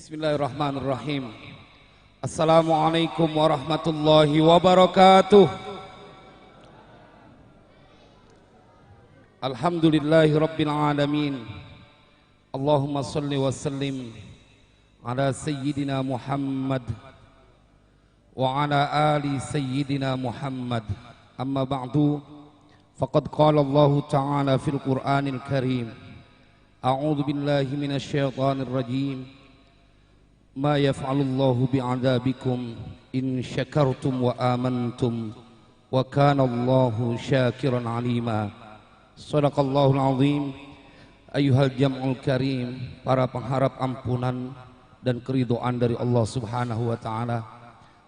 Bismillahirrahmanirrahim. Assalamualaikum warahmatullahi wabarakatuh. Alhamdulillahi rabbil alamin. Allahumma salli wa sallim ala sayyidina Muhammad wa ala ali sayyidina Muhammad. Amma ba'du, faqad qala Allah ta'ala fil Qur'anil Karim, a'udzu billahi minasy syaithanir rajim. Ma yaf'alullahu bi'adabikum in syakartum wa amantum wa kana Allahu syakiran alima. Shadaqallahul azim. Ayyuhal jam'ul karim, para pengharap ampunan dan keridhaan dari Allah Subhanahu wa taala,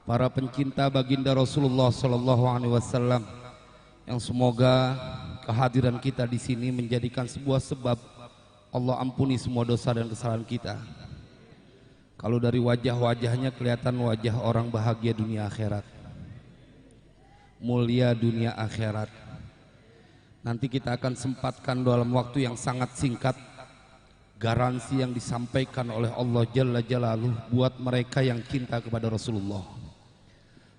para pencinta baginda Rasulullah sallallahu alaihi wasallam, yang semoga kehadiran kita di sini menjadikan sebuah sebab Allah ampuni semua dosa dan kesalahan kita. Kalau dari wajah-wajahnya kelihatan wajah orang bahagia dunia akhirat, mulia dunia akhirat. Nanti kita akan sempatkan dalam waktu yang sangat singkat garansi yang disampaikan oleh Allah Jalla Jalaluh buat mereka yang cinta kepada Rasulullah.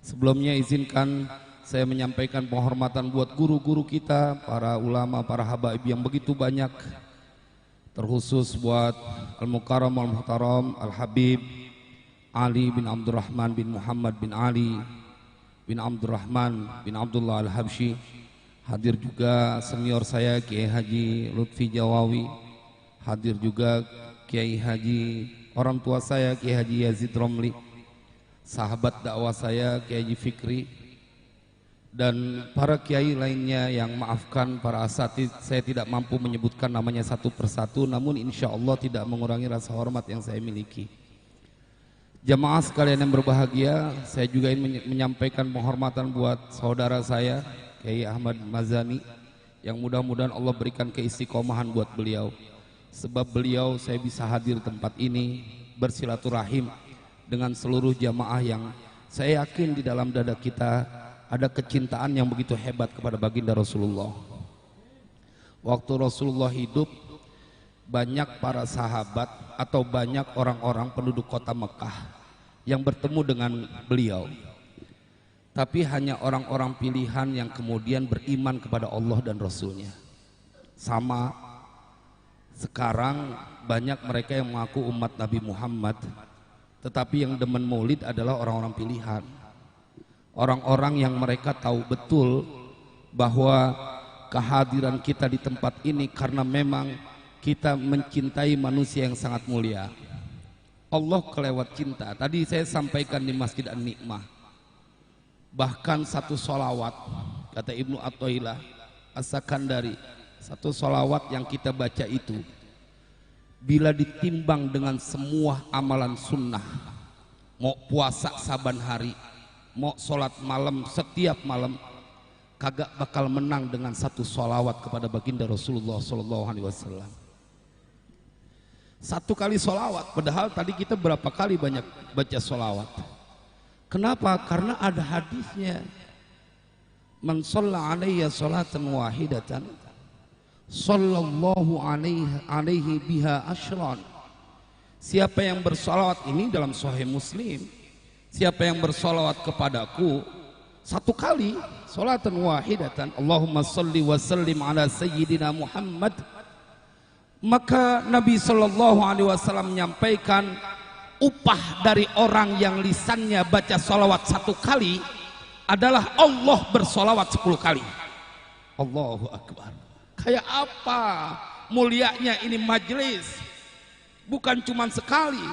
Sebelumnya izinkan saya menyampaikan penghormatan buat guru-guru kita, para ulama, para habaib yang begitu banyak, terkhusus buat Al-Mukarram Al-Muhtaram Al-Habib Ali bin Abdurrahman bin Muhammad bin Ali bin Abdurrahman bin Abdullah Al-Habsyi. Hadir juga senior saya Kiai Haji Lutfi Jawawi. Hadir juga Kiai Haji, orang tua saya Kiai Haji Yazid Romli, sahabat dakwah saya Kiai Haji Fikri, dan para kiai lainnya yang maafkan para asatidz, saya tidak mampu menyebutkan namanya satu persatu, namun insya Allah tidak mengurangi rasa hormat yang saya miliki. Jamaah sekalian yang berbahagia, saya juga ingin menyampaikan penghormatan buat saudara saya Kiai Ahmad Mazani, yang mudah-mudahan Allah berikan keistiqomahan buat beliau, sebab beliau saya bisa hadir tempat ini bersilaturahim dengan seluruh jamaah yang saya yakin di dalam dada kita ada kecintaan yang begitu hebat kepada baginda Rasulullah. Waktu Rasulullah hidup, banyak para sahabat atau banyak orang-orang penduduk kota Mekah yang bertemu dengan beliau. Tapi hanya orang-orang pilihan yang kemudian beriman kepada Allah dan Rasulnya. Sama sekarang banyak mereka yang mengaku umat Nabi Muhammad, tetapi yang demen maulid adalah orang-orang pilihan. Orang-orang yang mereka tahu betul bahwa kehadiran kita di tempat ini karena memang kita mencintai manusia yang sangat mulia. Allah kelewat cinta. Tadi saya sampaikan di Masjid An-Nikmah, bahkan satu sholawat, kata Ibnu Athaillah As-Sakandari, satu sholawat yang kita baca itu bila ditimbang dengan semua amalan sunnah, mau puasa saban hari, mau sholat malam setiap malam, kagak bakal menang dengan satu sholawat kepada baginda Rasulullah SAW. Satu kali sholawat, padahal tadi kita berapa kali banyak baca sholawat. Kenapa? Karena ada hadisnya, man shalla alayya sholatan wahidatan sallallahu alaihi biha asyran. Siapa yang bersolawat, ini dalam Sahih Muslim, siapa yang bersolawat kepadaku satu kali, sholatan wahidatan, Allahumma salli wa sallim ala sayyidina Muhammad, maka Nabi sallallahu alaihi wasallam menyampaikan upah dari orang yang lisannya baca sholawat satu kali adalah Allah bersolawat 10 kali. Allahu Akbar. Kayak apa mulianya ini majelis, bukan cuma sekali.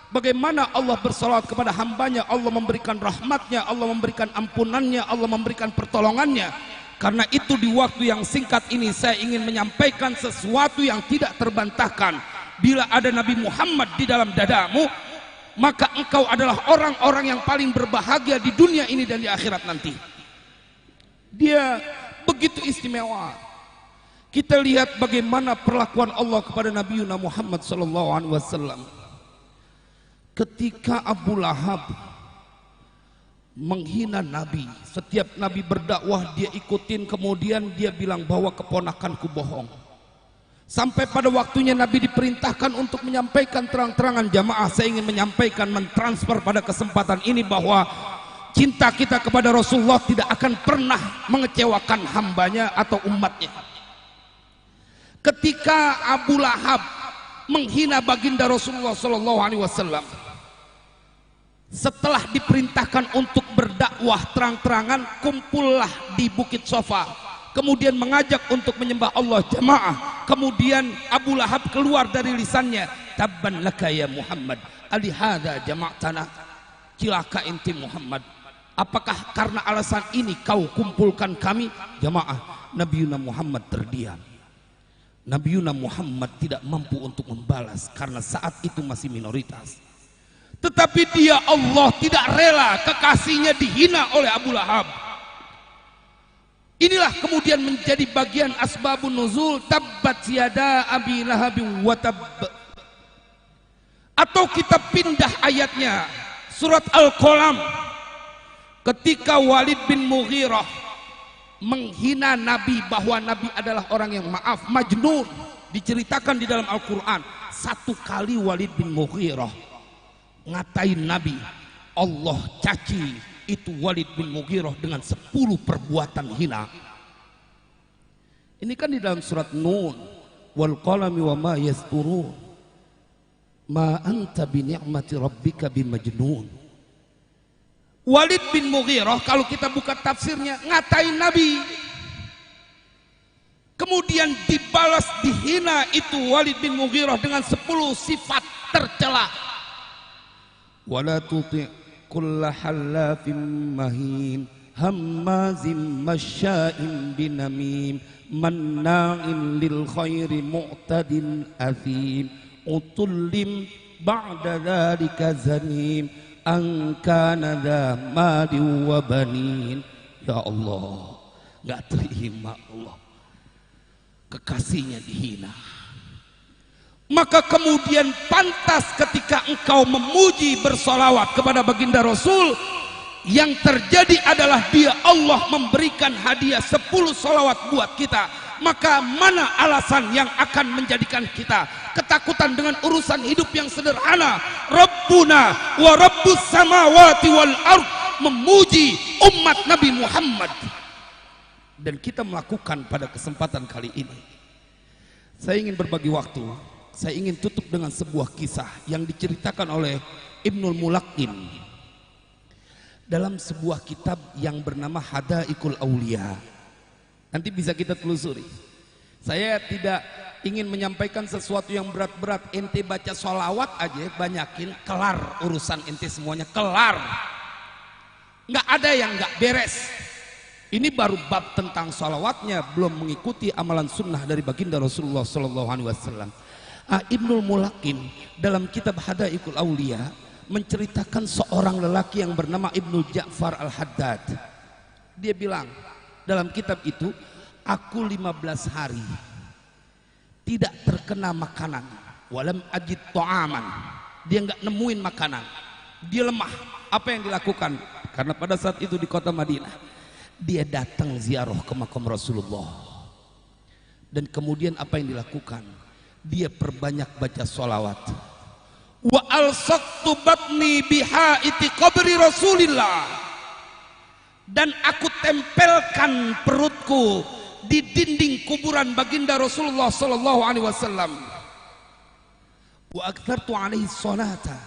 Bagaimana Allah bersalawat kepada hambanya, Allah memberikan rahmatnya, Allah memberikan ampunannya, Allah memberikan pertolongannya. Karena itu di waktu yang singkat ini saya ingin menyampaikan sesuatu yang tidak terbantahkan. Bila ada Nabi Muhammad di dalam dadamu, maka engkau adalah orang-orang yang paling berbahagia di dunia ini dan di akhirat nanti. Dia begitu istimewa. Kita lihat bagaimana perlakuan Allah kepada Nabi Muhammad SAW. Ketika Abu Lahab menghina Nabi, setiap Nabi berdakwah dia ikutin, kemudian dia bilang bahwa keponakanku bohong. Sampai pada waktunya Nabi diperintahkan untuk menyampaikan terang-terangan, jamaah saya ingin menyampaikan, mentransfer pada kesempatan ini bahwa cinta kita kepada Rasulullah tidak akan pernah mengecewakan hambanya atau umatnya. Ketika Abu Lahab menghina baginda Rasulullah SAW, setelah diperintahkan untuk berdakwah terang-terangan, kumpullah di Bukit Sofa, kemudian mengajak untuk menyembah Allah, jamaah. Kemudian Abu Lahab keluar dari lisannya, tabban laka ya Muhammad, alihada jama'tana, cilaka inti Muhammad, apakah karena alasan ini kau kumpulkan kami? Jamaah, Nabiuna Muhammad terdiam. Nabiuna Muhammad tidak mampu untuk membalas karena saat itu masih minoritas. Tetapi dia, Allah, tidak rela kekasihnya dihina oleh Abu Lahab. Inilah kemudian menjadi bagian asbabun nuzul, tabbat yada abi lahabin wa tabb. Atau kita pindah ayatnya, surat Al-Qalam, ketika Walid bin Mughirah menghina Nabi bahwa Nabi adalah orang yang maaf, majnun, diceritakan di dalam Al-Quran. Satu kali Walid bin Mughirah ngatain Nabi, Allah caci itu Walid bin Mughirah dengan 10 perbuatan hina. Ini kan di dalam surat Nun, wal qalami wa ma yasturun, ma anta bi ni'mati rabbika bimajnun. Walid bin Mughirah kalau kita buka tafsirnya ngatain Nabi, kemudian dibalas dihina itu Walid bin Mughirah dengan 10 sifat tercela. Wala tuti' kulla halafim mahin hammazim masya'im binamim manna'in lil khairi mu'tadin athim utullim ba'da dhalika zanim an kana dha mali wa banin. Ya Allah, gak terima Allah, kekasihnya dihina. Maka kemudian pantas ketika engkau memuji bersolawat kepada baginda Rasul, yang terjadi adalah dia Allah memberikan hadiah 10 solawat buat kita. Maka mana alasan yang akan menjadikan kita ketakutan dengan urusan hidup yang sederhana? Rabbuna wa rabbus samawati wal ard, memuji umat Nabi Muhammad. Dan kita melakukan pada kesempatan kali ini. Saya ingin berbagi waktu. Saya ingin tutup dengan sebuah kisah yang diceritakan oleh Ibnul Mulaqqin dalam sebuah kitab yang bernama Hadaikul Aulia. Nanti bisa kita telusuri. Saya tidak ingin menyampaikan sesuatu yang berat-berat. Ente baca sholawat aja banyakin, kelar urusan ente semuanya, kelar. Nggak ada yang nggak beres. Ini baru bab tentang sholawatnya, belum mengikuti amalan sunnah dari baginda Rasulullah SAW. Ibnul Mulaqqin dalam kitab Hadaikul Aulia menceritakan seorang lelaki yang bernama Ibnu Ja'far Al-Haddad. Dia bilang dalam kitab itu, aku 15 hari tidak terkena makanan, walam ajid ta'aman. Dia nggak nemuin makanan, dia lemah. Apa yang dilakukan? Karena pada saat itu di kota Madinah, dia datang ziarah ke makam Rasulullah. Dan kemudian apa yang dilakukan? Dia perbanyak baca sholawat. Wa alsaqtu batni bihaiti qabri Rasulillah, dan aku tempelkan perutku di dinding kuburan baginda Rasulullah SAW. Wa aktsartu alaihi sholata,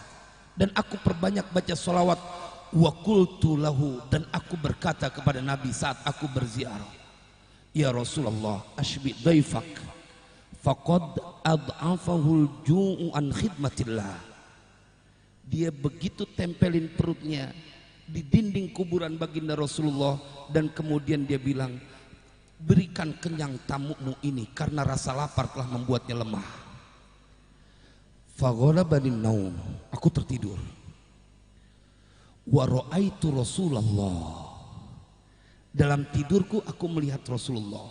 dan aku perbanyak baca sholawat. Wa qultu lahu, dan aku berkata kepada Nabi saat aku berziarah, ya Rasulullah, ashbi dhaifak faqad ad'afahul ju'u an khidmatillah. Dia begitu tempelin perutnya di dinding kuburan baginda Rasulullah, dan kemudian dia bilang, berikan kenyang tamumu ini karena rasa lapar telah membuatnya lemah. Faghalabani naum, aku tertidur. Wa ra'aitu Rasulullah, dalam tidurku aku melihat Rasulullah.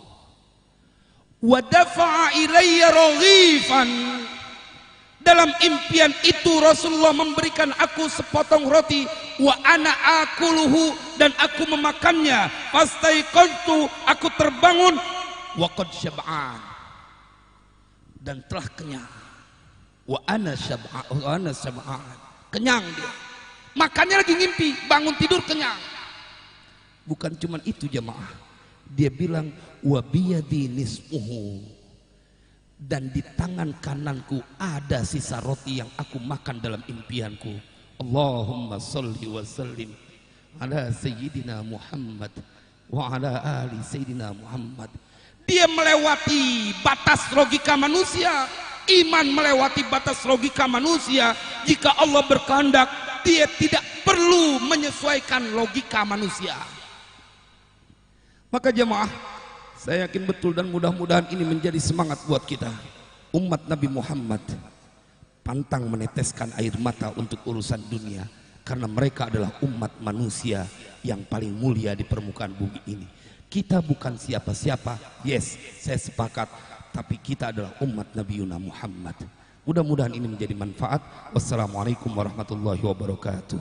Wa dafa'a ilayya raghifan, dalam impian itu Rasulullah memberikan aku sepotong roti. Wa ana akuluhu, dan aku memakannya. Fastaiqadtu, aku terbangun. Wa qad syab'an, dan telah kenyang. Wa ana syab'an, kenyang dia. Makannya lagi ngimpi, bangun tidur kenyang. Bukan cuma itu jamaah, dia bilang wa biyadi nisfuhu, dan di tangan kananku ada sisa roti yang aku makan dalam impianku. Allahumma salli wa sallim ala sayyidina Muhammad wa ala ali sayyidina Muhammad. Dia melewati batas logika manusia. Iman melewati batas logika manusia. Jika Allah berkehendak, dia tidak perlu menyesuaikan logika manusia. Maka jemaah, saya yakin betul dan mudah-mudahan ini menjadi semangat buat kita. Umat Nabi Muhammad pantang meneteskan air mata untuk urusan dunia, karena mereka adalah umat manusia yang paling mulia di permukaan bumi ini. Kita bukan siapa-siapa, yes, saya sepakat, tapi kita adalah umat Nabi Muhammad. Mudah-mudahan ini menjadi manfaat. Wassalamualaikum warahmatullahi wabarakatuh.